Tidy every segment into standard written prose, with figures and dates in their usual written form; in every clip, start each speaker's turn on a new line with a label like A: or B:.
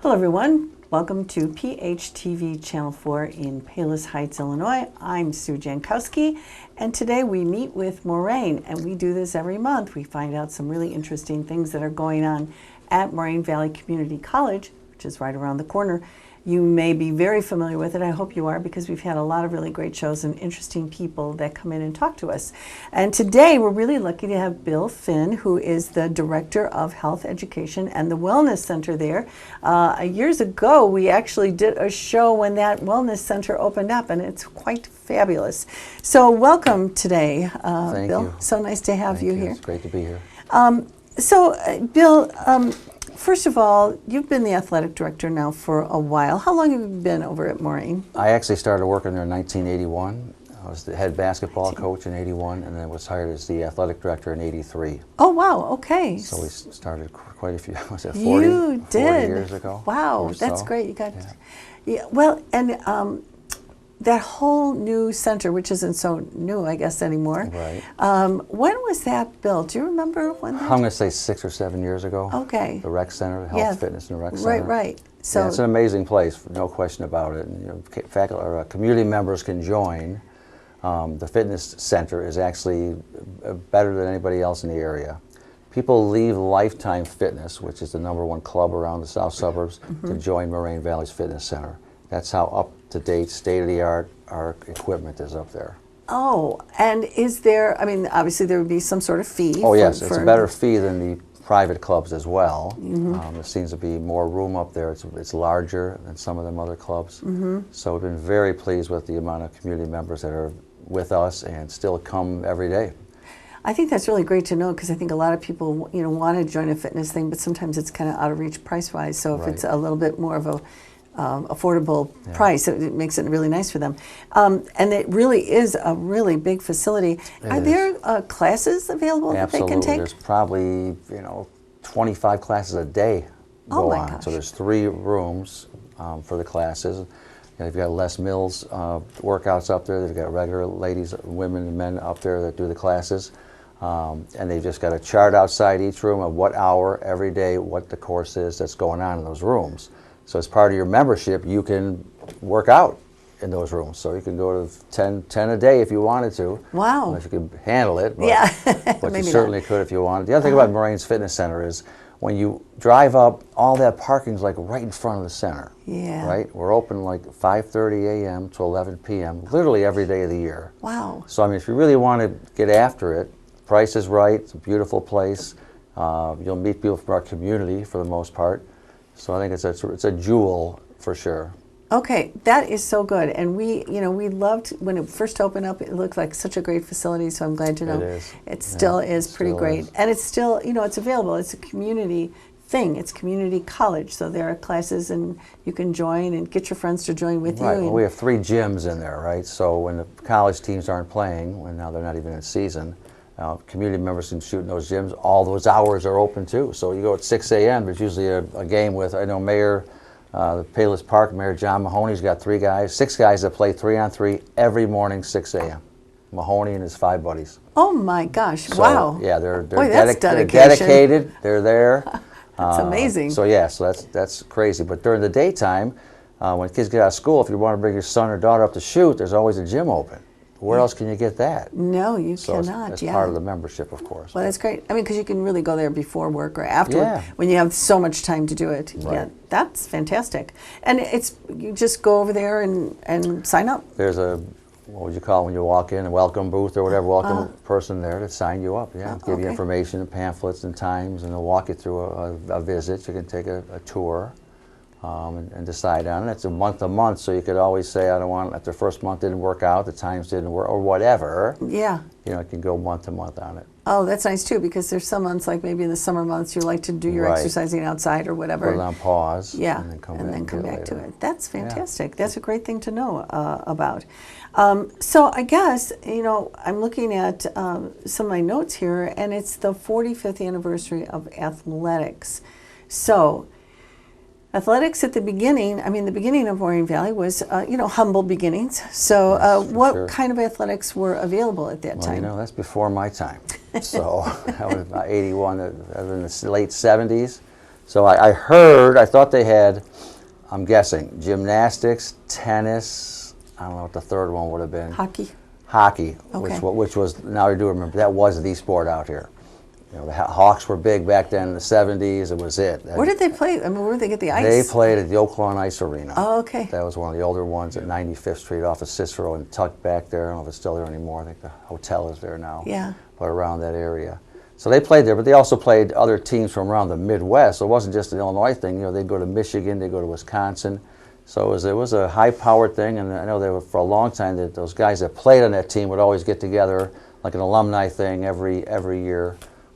A: Hello everyone, welcome to PHTV Channel 4 in Palos Heights, Illinois. I'm Sue Jankowski, and today we meet with Moraine, and we do this every month. We find out some really interesting things that are going on at Moraine Valley Community College, which is right around the corner. You may be very familiar with it. I hope you are, because we've had a lot of really great shows and interesting people that come in and talk to us. And today we're really lucky to have Bill Finn, who is the Director of Health Education and the Wellness Center there. Years ago, we actually did a show when that Wellness Center opened up, and it's quite fabulous. So welcome today,
B: Thank
A: Bill.
B: you.
A: So nice to have you here.
B: It's great to be here.
A: Bill, first of all, you've been the athletic director now for a while. How long have you been over at Moraine?
B: I actually started working there in 1981. I was the head basketball coach in 81, and then was hired as the athletic director in 83.
A: Oh, wow, okay.
B: So we started quite a few, was it 40,
A: you did.
B: 40 years ago?
A: Wow, that's
B: so.
A: great. You got, yeah. Well, and that whole new center, which isn't so new, I guess, anymore.
B: Right.
A: When was that built? Do you remember when that?
B: I'm going to say 6 or 7 years ago.
A: Okay.
B: The rec center, the health, fitness, and rec center.
A: Right, right. So
B: yeah, it's an amazing place, no question about it. And, you know, faculty or community members can join. The fitness center is actually better than anybody else in the area. People leave Lifetime Fitness, which is the #1 club around the south suburbs, to join Moraine Valley's fitness center. That's how up-to-date, state-of-the-art our equipment is up there.
A: Oh, and is there, I mean, obviously there would be some sort of fee.
B: Oh, yes, it's a better fee than the private clubs as well. There seems to be more room up there. It's larger than some of them other clubs. So we've been very pleased with the amount of community members that are with us and still come every day.
A: I think that's really great to know, because I think a lot of people, you know, want to join a fitness thing, but sometimes it's kind of out of reach price-wise. So if it's a little bit more of a affordable price, it makes it really nice for them. And it really is a really big facility. Are there classes available that they can take?
B: There's probably, 25 classes a day go on.
A: Gosh.
B: So there's 3 rooms for the classes. They've got Les Mills workouts up there. They've got regular ladies, women, and men up there that do the classes. And they've just got a chart outside each room of what hour every day, what the course is that's going on in those rooms. So as part of your membership, you can work out in those rooms. So you can go to 10 a day if you wanted to.
A: Wow.
B: Unless you can handle it. But,
A: Yeah.
B: but
A: Maybe
B: you certainly could if you wanted. The other thing about Moraine's Fitness Center is when you drive up, all that parking's like right in front of the center.
A: Yeah.
B: Right? We're open like 5:30 a.m. to 11 p.m. literally every day of the year.
A: Wow.
B: So I mean, if you really want to get after it, price is right. It's a beautiful place. You'll meet people from our community for the most part. So I think it's a jewel for sure.
A: Okay, that is so good. And we loved when it first opened up. It looked like such a great facility. So I'm glad to know
B: It is.
A: it still is pretty great. And it's still, it's available. It's a community thing. It's community college. So there are classes, and you can join and get your friends to join with you.
B: Right. Well, we have 3 gyms in there, right? So when the college teams aren't playing, when now they're not even in season, community members can shoot in those gyms. All those hours are open too. So you go at 6 a.m. There's usually a game with, I know the Palos Park, Mayor John Mahoney's got 6 guys that play 3-on-3 every morning, 6 a.m. Mahoney and his 5 buddies.
A: Oh my gosh!
B: So,
A: wow.
B: Yeah, they're
A: that's
B: they're
A: dedication.
B: dedicated. They're there.
A: That's amazing.
B: So that's crazy. But during the daytime, when kids get out of school, if you want to bring your son or daughter up to shoot, there's always a gym open. Where else can you get that?
A: No, you
B: So
A: cannot.
B: It's part of the membership, of course.
A: Well, that's great. I mean, because you can really go there before work or after work,
B: Yeah.
A: when you have so much time to do it.
B: Right.
A: Yeah, that's fantastic. And you just go over there and sign up.
B: There's what would you call it when you walk in, a welcome booth or whatever, welcome person there to sign you up. Yeah, give you information and pamphlets and times, and they'll walk you through a visit. You can take a tour. And decide on it. It's a month, so you could always say, I don't want, if the first month didn't work out, the times didn't work, or whatever.
A: Yeah.
B: You can go month to month on it.
A: Oh, that's nice too, because there's some months, like maybe in the summer months, you like to do your exercising outside or whatever.
B: Put it on pause.
A: Yeah,
B: and then come back
A: to
B: later.
A: it. That's fantastic. Yeah. That's a great thing to know about. So I guess, I'm looking at some of my notes here, and it's the 45th anniversary of athletics. So athletics at the beginning, the beginning of Moraine Valley was, humble beginnings. So
B: Yes,
A: what kind of athletics were available at that time?
B: That's before my time. So I was about 81, in the late 70s. So I thought they had, I'm guessing, gymnastics, tennis, I don't know what the third one would have been.
A: Hockey.
B: Hockey,
A: Okay.
B: which was, now I do remember, that was the sport out here. You know, the Hawks were big back then in the 70s. It was it.
A: Where did they play? I mean, where did they get the ice?
B: They played at the Oaklawn Ice Arena.
A: Oh, okay.
B: That was one of the older ones at 95th Street off of Cicero and tucked back there. I don't know if it's still there anymore. I think the hotel is there now.
A: Yeah.
B: But around that area. So they played there, but they also played other teams from around the Midwest. So it wasn't just an Illinois thing. You know, they'd go to Michigan, they'd go to Wisconsin. So it was a high-powered thing, and I know they were, for a long time, that those guys that played on that team would always get together, like an alumni thing every year,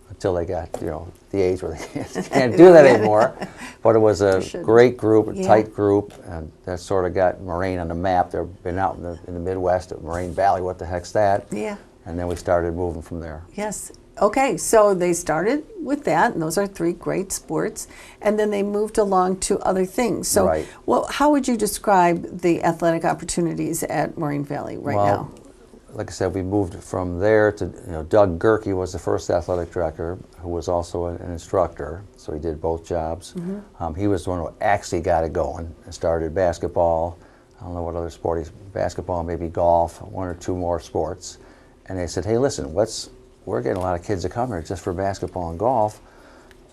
B: until they got, you know, the age where they can't do that anymore. But it was a great group, a tight group, and that sort of got Moraine on the map. They've been out in the Midwest at Moraine Valley. What the heck's that?
A: Yeah.
B: And then we started moving from there.
A: Yes. Okay, so they started with that, and those are 3 great sports, and then they moved along to other things. So,
B: Right.
A: well, how would you describe the athletic opportunities at Moraine Valley right now?
B: Like I said, we moved from there to, you know, Doug Gerke was the first athletic director, who was also an instructor, so he did both jobs. He was the one who actually got it going and started basketball. I don't know what other sport basketball, maybe golf, 1 or 2 more sports. And they said, hey, listen, we're getting a lot of kids that come here just for basketball and golf.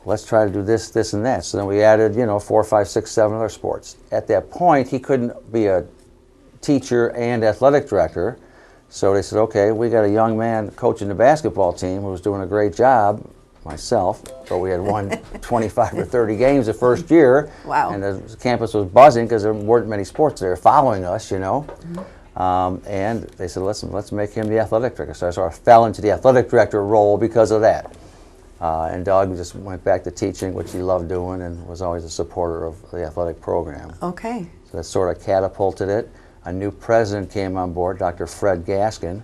B: Let's try to do this, this, and that. So then we added, you know, 4, 5, 6, 7 other sports. At that point, he couldn't be a teacher and athletic director. So they said, okay, we got a young man coaching the basketball team who was doing a great job, myself, but we had won 25 or 30 games the first year.
A: Wow. And
B: the campus was buzzing because there weren't many sports there following us, you know. And they said, listen, let's make him the athletic director. So I sort of fell into the athletic director role because of that. And Doug just went back to teaching, which he loved doing, and was always a supporter of the athletic program.
A: Okay.
B: So that sort of catapulted it. A new president came on board, Dr. Fred Gaskin,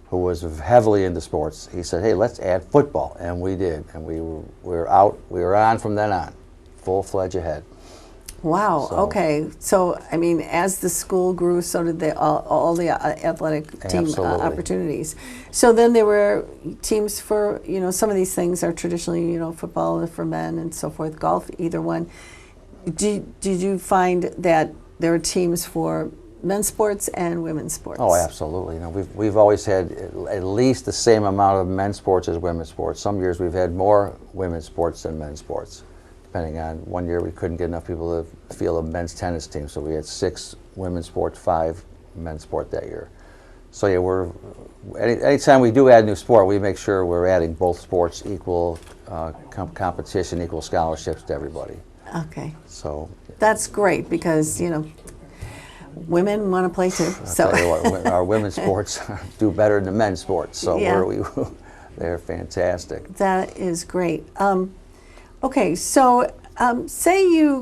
B: who was heavily into sports. He said, hey, let's add football, and we did. And we were on from then on, full-fledged ahead.
A: Wow.
B: So,
A: okay. So, I mean, as the school grew, so did all the athletic team opportunities. So then there were teams for, you know, some of these things are traditionally, you know, football for men and so forth, golf, either one. Did you find that there were teams for men's sports and women's sports?
B: Oh, absolutely. You know, we've always had at least the same amount of men's sports as women's sports. Some years we've had more women's sports than men's sports. Depending on, one year we couldn't get enough people to field a men's tennis team, so we had 6 women's sports, 5 men's sport that year. So yeah, anytime we do add a new sport, we make sure we're adding both sports, equal competition, equal scholarships to everybody.
A: Okay.
B: So
A: that's great because, you know, women want to play too.
B: So tell you what, our women's sports do better than the men's sports, so
A: yeah.
B: They're fantastic.
A: That is great. Okay, so say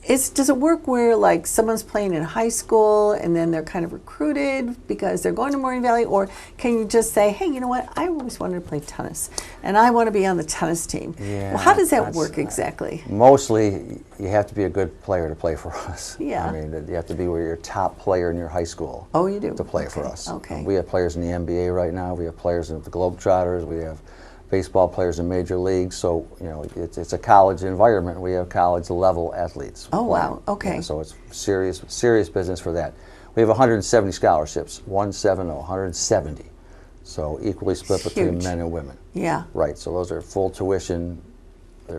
A: does it work where like someone's playing in high school and then they're kind of recruited because they're going to Moraine Valley, or can you just say, hey, you know what, I always wanted to play tennis and I want to be on the tennis team?
B: Yeah,
A: well, how does that work exactly?
B: Mostly you have to be a good player to play for us.
A: Yeah.
B: I mean, you have to be your top player in your high school.
A: Oh, you do?
B: To play for us.
A: Okay.
B: We have players in the NBA right now. We have players in the Globetrotters. We have baseball players in major leagues, so you know it's a college environment. We have college level athletes.
A: Oh wow! Okay.
B: Yeah, so it's serious business for that. We have 170 scholarships, 170, so equally split between men and women.
A: Yeah.
B: Right. So those are full tuition.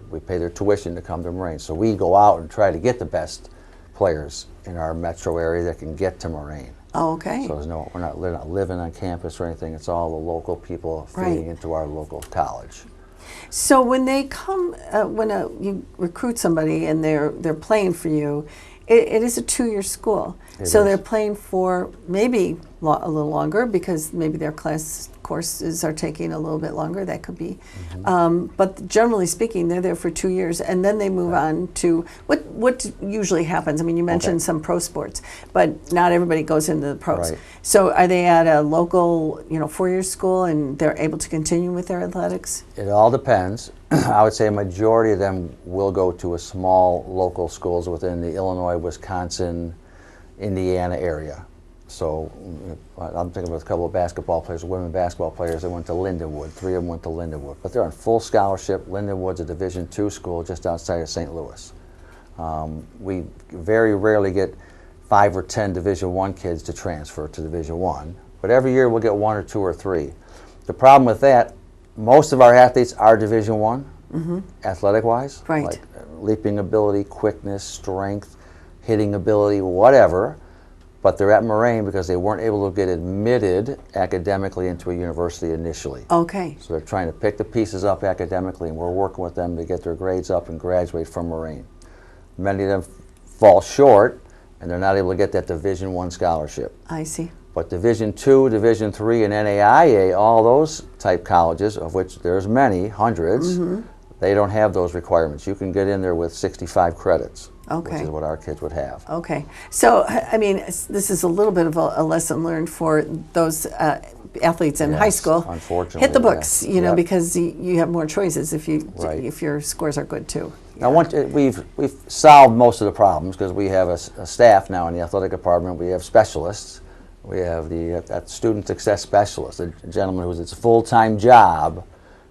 B: We pay their tuition to come to Moraine. So we go out and try to get the best players in our metro area that can get to Moraine.
A: Oh, okay.
B: So we're not living on campus or anything. It's all the local people feeding into our local college.
A: So when they come, you recruit somebody and they're playing for you, it is a 2-year school. So they're playing for maybe a little longer because maybe their courses are taking a little bit longer. That could be. But generally speaking, they're there for 2 years, and then they move on to what usually happens. I mean, you mentioned some pro sports, but not everybody goes into the pros.
B: Right.
A: So are they at a local, 4-year school, and they're able to continue with their athletics?
B: It all depends. I would say a majority of them will go to a small local schools within the Illinois, Wisconsin, Indiana area. So I'm thinking of a couple of basketball players, women basketball players that went to Lindenwood. 3 of them went to Lindenwood. But they're on full scholarship. Lindenwood's a Division II school just outside of St. Louis. We very rarely get 5 or 10 Division I kids to transfer to Division I. But every year we'll get 1 or 2 or 3. The problem with that, most of our athletes are Division I, athletic-wise.
A: Right.
B: Like leaping ability, quickness, strength, hitting ability, whatever. But they're at Moraine because they weren't able to get admitted academically into a university initially.
A: Okay.
B: So they're trying to pick the pieces up academically, and we're working with them to get their grades up and graduate from Moraine. Many of them fall short, and they're not able to get that Division I scholarship.
A: I see.
B: But Division II, Division III, and NAIA, all those type colleges, of which there's many, hundreds, they don't have those requirements. You can get in there with 65 credits,
A: Okay.
B: which is what our kids would have.
A: Okay. So, I mean, this is a little bit of a lesson learned for those athletes in high
B: Yes,
A: school.
B: unfortunately,
A: Hit the books,
B: yes.
A: you know,
B: Yep.
A: because you have more choices if
B: Right.
A: if your scores are good too.
B: Now, we've solved most of the problems because we have a staff now in the athletic department. We have specialists. We have the student success specialist, a gentleman who's its full-time job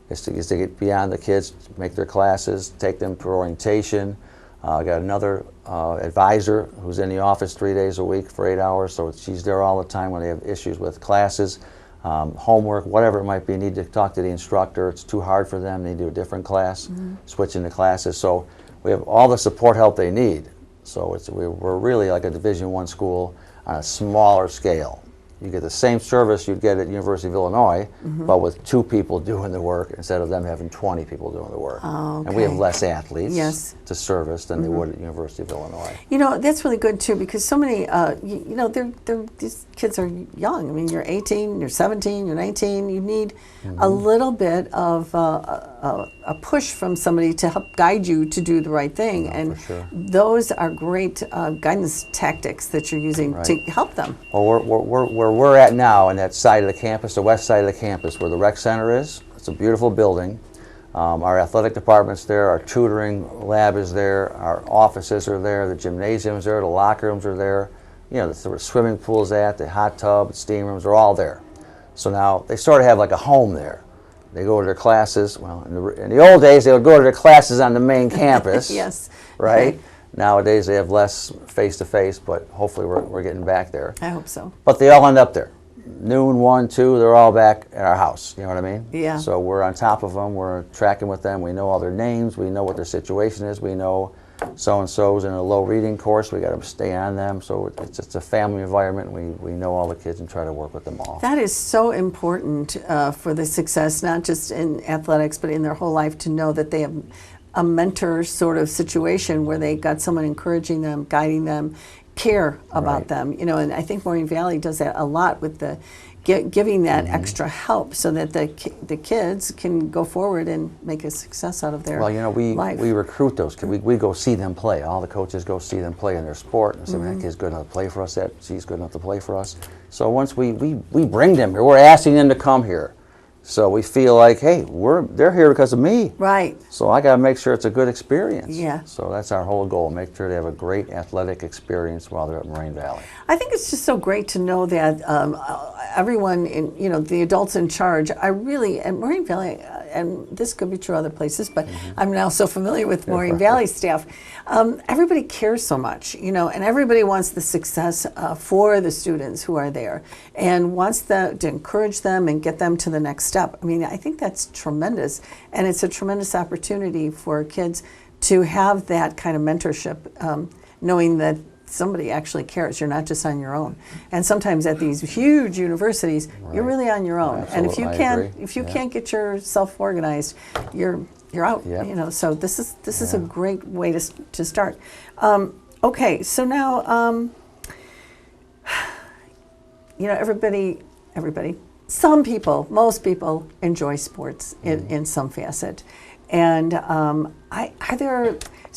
B: is to get beyond the kids, make their classes, take them to orientation. Got another advisor who's in the office 3 days a week for 8 hours, so she's there all the time when they have issues with classes, homework, whatever it might be. Need to talk to the instructor. It's too hard for them. They do a different class, switching the classes. So we have all the support help they need. So we're really like a Division I school on a smaller scale. You get the same service you'd get at University of Illinois, but with 2 people doing the work instead of them having 20 people doing the work.
A: Oh,
B: And we have
A: okay.
B: less athletes
A: Yes.
B: to service than they would at University of Illinois.
A: You know, that's really good too because so many, you know, these kids are young. I mean, you're 18, you're 17, you're 19. You need a little bit of a push from somebody to help guide you to do the right thing.
B: No,
A: and
B: for sure.
A: those are great guidance tactics that you're using to
B: Right.
A: help them.
B: Well, where we're at now, in that side of the campus, the west side of the campus, where the rec center is, it's a beautiful building. Our athletic department's there, our tutoring lab is there, our offices are there, the gymnasium's there, the locker rooms are there. You know, the swimming pool's the hot tub, steam rooms are all there. So now they sort of have like a home there. They go to their classes. Well, in the old days, they would go to their classes on the main campus.
A: Yes.
B: Right? Nowadays, they have less face-to-face, but hopefully we're getting back there.
A: I hope so.
B: But they all end up there. Noon, 1, 2, they're all back at our house. You know what I mean?
A: Yeah.
B: So we're on top of them. We're tracking with them. We know all their names. We know what their situation is. We know so-and-so's in a low reading course. We got to stay on them. So it's a family environment. We know all the kids and try to work with them all.
A: That is so important for the success, not just in athletics, but in their whole life, to know that they have a mentor sort of situation where they got someone encouraging them, guiding them, care about
B: Right.
A: them. You know, and I think Moraine Valley does that a lot with the giving that extra help so that the kids can go forward and make a success out of their
B: Well, you know,
A: life.
B: we recruit those kids. We go see them play. All the coaches go see them play in their sport and say, that kid's good enough to play for us, she's good enough to play for us. So once we bring them here, we're asking them to come here. So we feel like, hey, they're here because of me.
A: Right.
B: So I got to make sure it's a good experience.
A: Yeah.
B: So that's our whole goal, make sure they have a great athletic experience while they're at Moraine Valley.
A: I think it's just so great to know that everyone, you know, the adults in charge, are really, at Moraine Valley, and this could be true other places, but I'm now so familiar with Moraine Valley staff, everybody cares so much, you know, and everybody wants the success for the students who are there and wants to encourage them and get them to the next step. I mean, I think that's tremendous, and it's a tremendous opportunity for kids to have that kind of mentorship, knowing that somebody actually cares. You're not just on your own. And sometimes at these huge universities, you're really on your own. And if you can't get yourself organized, you're out.
B: Yep.
A: You know. So this is a great way to start. Okay, so now you know, everybody. Some people, most people enjoy sports in some facet, and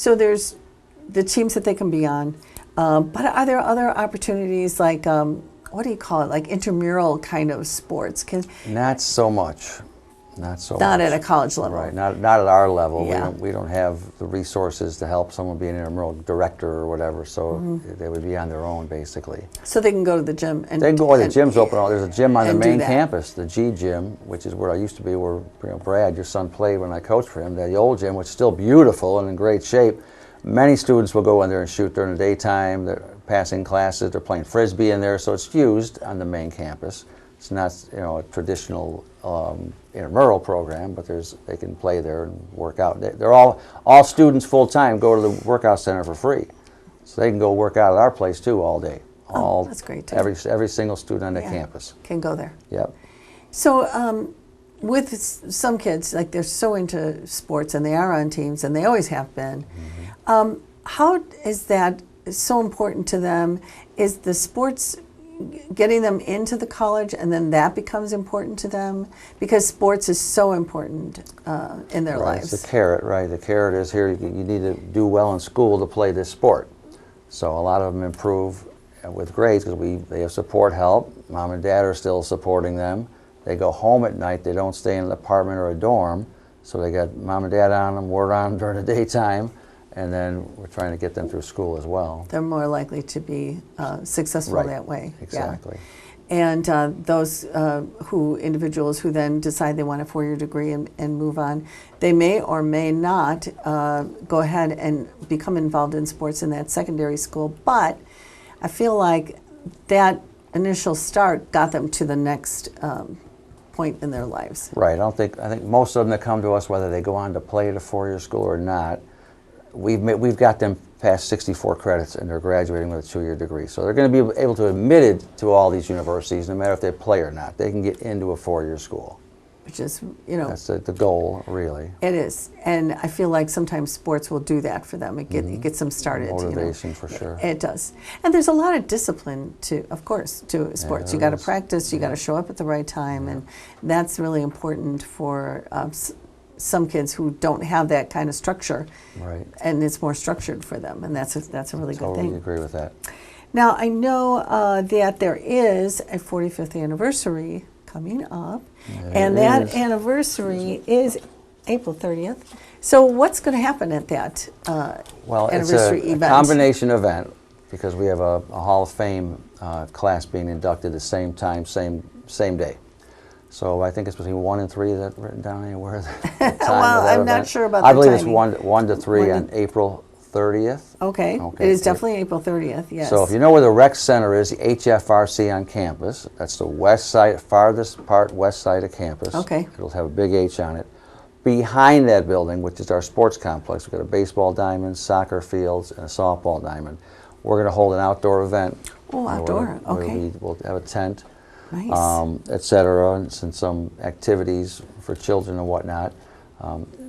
A: there's the teams that they can be on, but are there other opportunities like what do you call it, like intramural kind of sports?
B: Not so much. Not so
A: Not
B: much.
A: at a college level.
B: Right, not at our level.
A: Yeah.
B: We don't have the resources to help someone be an intramural director or whatever, so they would be on their own, basically.
A: So they can go to the gym and
B: They can go, the gym's open. There's a gym on the
A: and do
B: main
A: that.
B: campus, the G gym, which is where I used to be, where Brad, your son, played when I coached for him. The old gym, which is still beautiful and in great shape. Many students will go in there and shoot during the daytime. They're passing classes. They're playing frisbee in there, so it's used on the main campus. It's not, a traditional intramural program, but they can play there and work out. They're all students full time go to the workout center for free, so they can go work out at our place too all day.
A: That's great too.
B: Every single student on the campus
A: can go there.
B: Yep.
A: So with some kids, like they're so into sports and they are on teams and they always have been. How is that so important to them? Is the sports getting them into the college and then that becomes important to them? Because sports is so important in their lives.
B: It's the carrot, right? The carrot is here, you need to do well in school to play this sport. So a lot of them improve with grades because they have support help. Mom and dad are still supporting them. They go home at night, they don't stay in an apartment or a dorm, so they got mom and dad on them, we're on them during the daytime, and then we're trying to get them through school as well.
A: They're more likely to be successful that way.
B: Exactly.
A: Yeah. And those individuals who then decide they want a 4-year degree and move on, they may or may not go ahead and become involved in sports in that secondary school, but I feel like that initial start got them to the next point in their lives.
B: Right. I think most of them that come to us, whether they go on to play at a 4-year school or not, we've got them past 64 credits and they're graduating with a 2-year degree. So they're going to be able to admitted to all these universities, no matter if they play or not. They can get into a 4-year school.
A: Which is,
B: that's the goal, really.
A: It is, and I feel like sometimes sports will do that for them. It gets them started.
B: Motivation, for sure.
A: It does, and there's a lot of discipline to sports. You got to practice. You got to show up at the right time, and that's really important for some kids who don't have that kind of structure.
B: Right.
A: And it's more structured for them, and that's a really good thing.
B: Totally agree with that.
A: Now I know that there is a 45th anniversary coming up, and that anniversary is April 30th. So what's going to happen at that anniversary event?
B: It's a combination event because we have a Hall of Fame class being inducted the same time, same day. So I think it's between 1 and 3. Is that written down anywhere?
A: Well, I'm not sure about
B: I
A: the
B: believe
A: timing.
B: it's 1 to 3 on April 30th.
A: Okay. It is definitely April 30th, yes.
B: So if you know where the rec center is, the HFRC on campus, that's the west side, farthest part west side of campus.
A: Okay.
B: It'll have a big H on it. Behind that building, which is our sports complex, we've got a baseball diamond, soccer fields, and a softball diamond. We're going to hold an outdoor event.
A: Oh, outdoor, okay.
B: We'll have a tent,
A: Nice.
B: et cetera, and some activities for children and whatnot.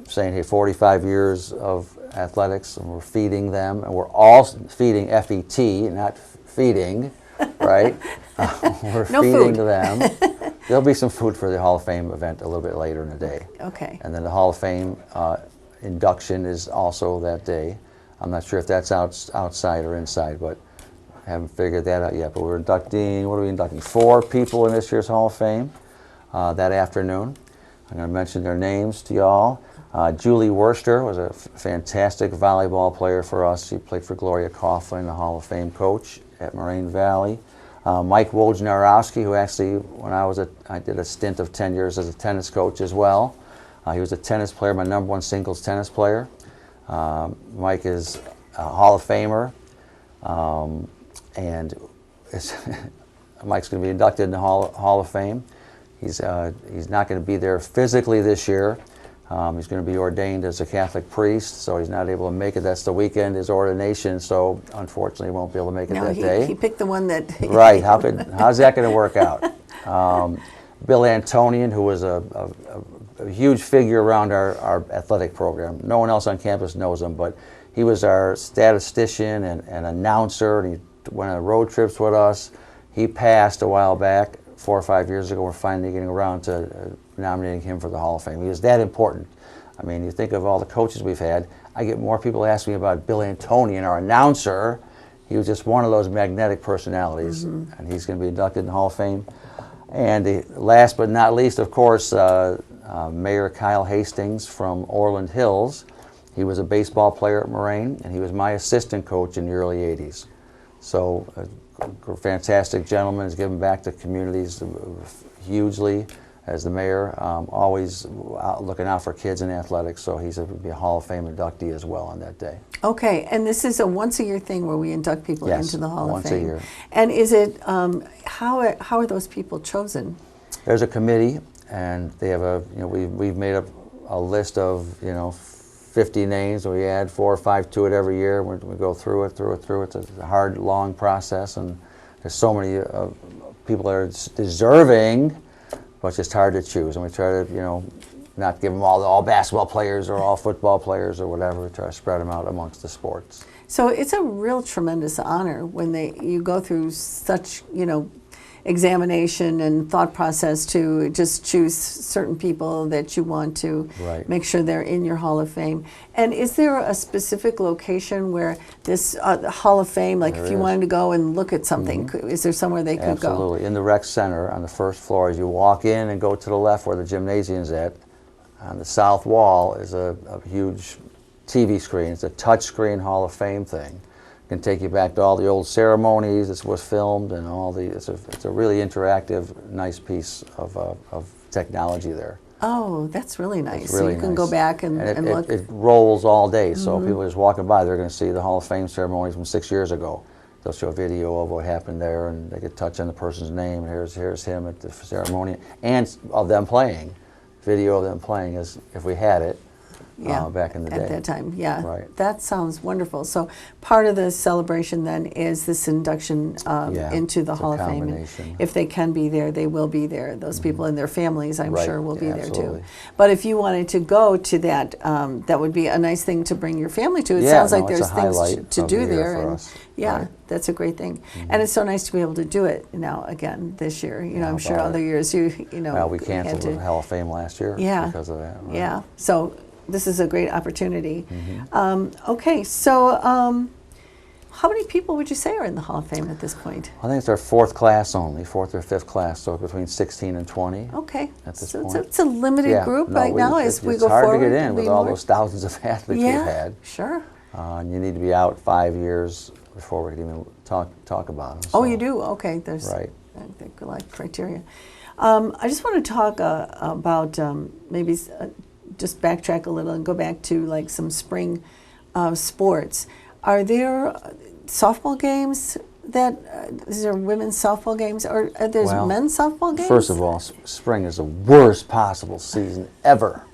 B: Saying, hey, 45 years of athletics, and we're feeding them, and we're all feeding FET, not feeding, right? We're
A: No
B: feeding
A: food.
B: them. There'll be some food for the Hall of Fame event a little bit later in the day.
A: Okay.
B: And then the Hall of Fame induction is also that day. I'm not sure if that's outside or inside, but I haven't figured that out yet. But we're inducting, what are we inducting? 4 people in this year's Hall of Fame that afternoon. I'm going to mention their names to y'all. Julie Worcester was a fantastic volleyball player for us. She played for Gloria Coughlin, the Hall of Fame coach at Moraine Valley. Mike Wojnarowski, who actually, when I did a stint of 10 years as a tennis coach as well. He was a tennis player, my #1 singles tennis player. Mike is a Hall of Famer, and Mike's going to be inducted in the Hall of Fame. He's not going to be there physically this year. He's going to be ordained as a Catholic priest, so he's not able to make it. That's the weekend, his ordination, so unfortunately he won't be able to make it that day.
A: He picked the one that...
B: Right, how's that going to work out? Bill Antonian, who was a huge figure around our athletic program. No one else on campus knows him, but he was our statistician and announcer, and he went on road trips with us. He passed a while back, 4 or 5 years ago. We're finally getting around to nominating him for the Hall of Fame. He was that important. I mean, you think of all the coaches we've had. I get more people asking me about Bill Antonian, our announcer. He was just one of those magnetic personalities, and he's going to be inducted in the Hall of Fame. And last but not least, of course, Mayor Kyle Hastings from Orland Hills. He was a baseball player at Moraine, and he was my assistant coach in the early 80s. So a fantastic gentleman, has given back to communities hugely as the mayor, always looking out for kids in athletics, so he's be a Hall of Fame inductee as well on that day.
A: Okay, and this is a once-a-year thing where we induct people into the Hall of Fame.
B: Once a year.
A: And is it, how are those people chosen?
B: There's a committee, and they have we've made up a list of, 50 names, and we add 4 or 5 to it every year. We go through it. It's a hard, long process, and there's so many people that are deserving, but it's just hard to choose. And we try to, not give them all basketball players or all football players or whatever. We try to spread them out amongst the sports.
A: So it's a real tremendous honor when you go through such, examination and thought process to just choose certain people that you want to make sure they're in your Hall of Fame. And is there a specific location where this Hall of Fame, like if you wanted to go and look at something, is there somewhere they could go?
B: Absolutely. In the rec center on the first floor, as you walk in and go to the left where the gymnasium's at, on the south wall is a huge TV screen. It's a touch screen Hall of Fame thing. Can take you back to all the old ceremonies. This was filmed, and it's a really interactive, nice piece of technology there.
A: Oh, that's really nice.
B: It's really
A: so you can
B: nice.
A: go back and look.
B: It rolls all day, so people just walking by, they're going to see the Hall of Fame ceremonies from 6 years ago. They'll show a video of what happened there, and they could touch on the person's name. Here's him at the ceremony, and of them playing. Video of them playing, as if we had it. Back in the day.
A: At that time, yeah.
B: Right.
A: That sounds wonderful. So part of the celebration then is this induction into the Hall of Fame. And if they can be there, they will be there. Those people and their families, I'm sure, will be there too. But if you wanted to go to that, that would be a nice thing to bring your family to. It sounds like there's things to do there. And that's a great thing. And it's so nice to be able to do it now again this year. I'm sure other years
B: Well, we canceled the Hall of Fame last year because of that. Right?
A: Yeah. So this is a great opportunity. Okay, so how many people would you say are in the Hall of Fame at this point?
B: I think it's our 4th class only, 4th or 5th class, so between 16 and 20.
A: Okay,
B: at this
A: so
B: point.
A: It's a limited group right now as we go forward.
B: It's hard to get in with all those thousands of athletes we've had.
A: Sure.
B: And you need to be out 5 years before we can even talk about them.
A: Oh, you do? Okay, there's criteria. I just want to talk about maybe just backtrack a little and go back to like some spring sports. Are there softball games is there women's softball games, or are there men's softball games?
B: First of all, spring is the worst possible season ever,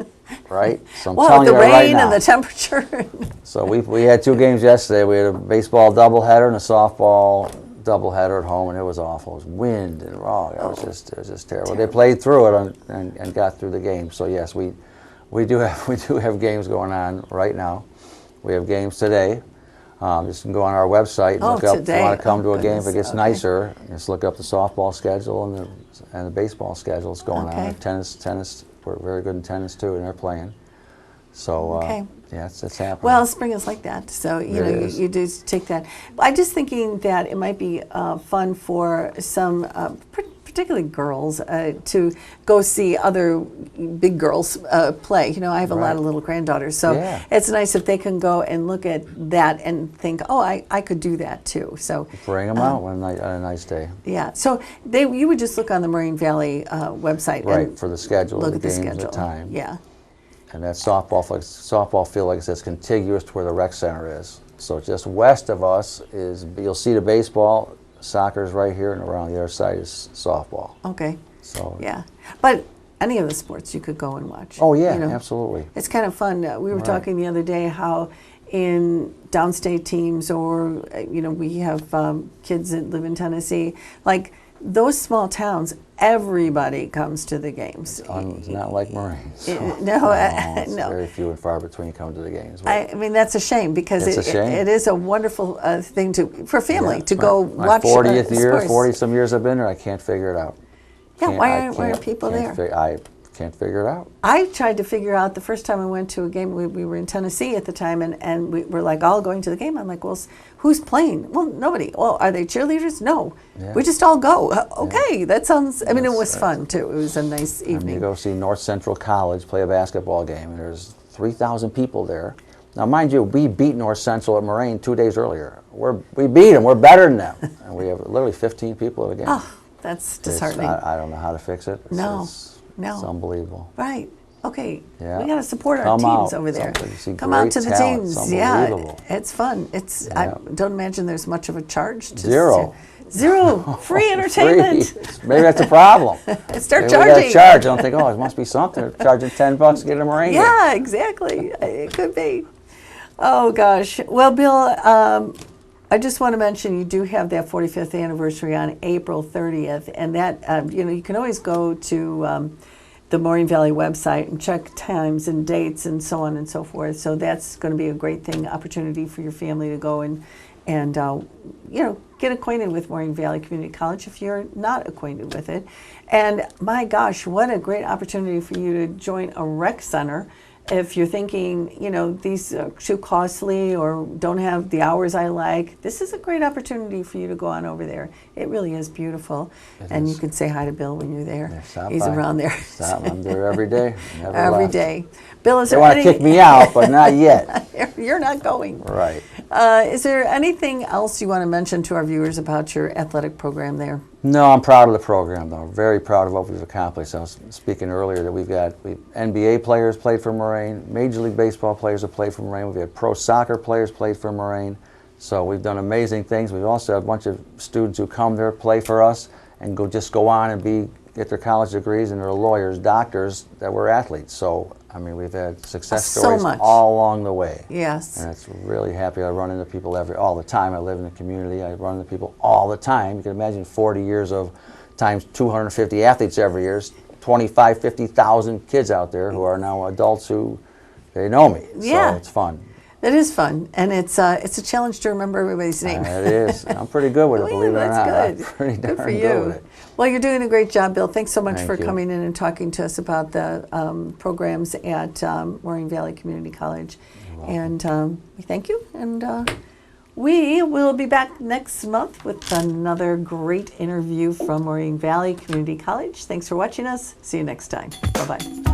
B: right? So I'm
A: well,
B: telling
A: the
B: you
A: rain
B: right now.
A: and the temperature.
B: So we had 2 games yesterday. We had a baseball doubleheader and a softball doubleheader at home, and it was awful. It was wind and raw. It was just terrible. They played through it and got through the game. So yes, we do have games going on right now. We have games today. Just go on our website and look up if you want to come to a game. If it gets nicer, just look up the softball schedule and the baseball schedule. It's going on. Tennis, we're very good in tennis too, and they're playing. So it's happening.
A: Well, spring is like that, so you do take that. I'm just thinking that it might be fun for some, particularly girls, to go see other big girls play. I have a lot of little granddaughters, so it's nice if they can go and look at that and think, oh, I could do that too. So
B: bring them out on a nice day.
A: Yeah, so you would just look on the Moraine Valley website,
B: and for the schedule,
A: look at the
B: games,
A: schedule.
B: The time.
A: Yeah.
B: And that softball field, like I said, is contiguous to where the rec center is. So just west of us you'll see the baseball, soccer's right here, and around the other side is softball.
A: Okay.
B: So
A: but any of the sports you could go and watch.
B: Oh yeah, absolutely.
A: It's kind of fun. We were talking the other day how in downstate teams, or we have kids that live in Tennessee, like those small towns, everybody comes to the games.
B: It's not like Moraine. So.
A: No.
B: Very few and far between come to the games.
A: I mean, that's a shame because it is a wonderful thing for family to go watch.
B: My 40th year,
A: sports.
B: 40 some years I've been there, I can't figure it out.
A: Yeah, why aren't people there?
B: I can't figure it out.
A: I tried to figure out the first time I went to a game. We were in Tennessee at the time, and we were like all going to the game. I'm like, well, who's playing? Well, nobody. Well, are they cheerleaders? No.
B: Yeah.
A: We just all go. Okay, that sounds. I mean, it was
B: That's
A: fun too. It was a nice
B: You
A: evening.
B: go see North Central College play a basketball game, and there's 3,000 people there. Now, mind you, we beat North Central at Moraine 2 days earlier. We beat them. We're better than them. And we have literally 15 people at a game.
A: Oh, that's disheartening.
B: I don't know how to fix it.
A: No.
B: It's unbelievable.
A: Right. Okay.
B: Yeah.
A: We got to support our
B: Come
A: teams
B: out.
A: over there.
B: You see
A: Come out
B: great
A: to the
B: talent.
A: teams.
B: It's
A: Yeah.
B: unbelievable.
A: It's fun. It's. I
B: Yeah.
A: don't imagine there's much of a charge.
B: Zero.
A: Zero. Free entertainment.
B: Free. Maybe that's a problem.
A: Start
B: Maybe
A: charging.
B: we charge. I don't think, oh, it must be something. They're charging $10 to get a Moraine game.
A: Yeah, exactly. It could be. Oh gosh. Well, Bill, I just want to mention you do have that 45th anniversary on April 30th, and that you can always go to the Moraine Valley website and check times and dates and so on and so forth. So that's going to be a great opportunity for your family to go and get acquainted with Moraine Valley Community College if you're not acquainted with it. And my gosh, what a great opportunity for you to join a rec center. If you're thinking, these are too costly or don't have the hours I like, this is a great opportunity for you to go on over there. It really is beautiful. You can say hi to Bill when you're there.
B: Yeah, stop
A: He's
B: by.
A: around there.
B: I'm there every day. Never
A: Every
B: left.
A: day. Bill, is
B: They
A: there
B: want to
A: any...
B: kick me out, but not yet.
A: You're not going.
B: Right.
A: Is there anything else you want to mention to our viewers about your athletic program there?
B: No, I'm proud of the program, though. Very proud of what we've accomplished. I was speaking earlier that we've NBA players played for Moraine, Major League Baseball players have played for Moraine, we've had pro soccer players played for Moraine. So we've done amazing things. We've also had a bunch of students who come there, play for us, and go on and get their college degrees, and they're lawyers, doctors that were athletes. So, I mean, we've had success stories all along the way.
A: Yes.
B: And it's really happy. I run into people all the time. I live in the community. I run into people all the time. You can imagine 40 years of times 250 athletes every year, 25, 50,000 kids out there who are now adults who, they know me.
A: Yeah.
B: So it's fun.
A: It is fun, and it's a challenge to remember everybody's name.
B: It is. I'm pretty good with it, believe it or not.
A: That's
B: I'm pretty
A: good. Good
B: darn
A: for you.
B: good with it.
A: Well, you're doing a great job, Bill. Thanks so much
B: Thank
A: for
B: you.
A: coming in and talking to us about the programs at Moraine Valley Community College. And we thank you. And we will be back next month with another great interview from Moraine Valley Community College. Thanks for watching us. See you next time. Bye-bye.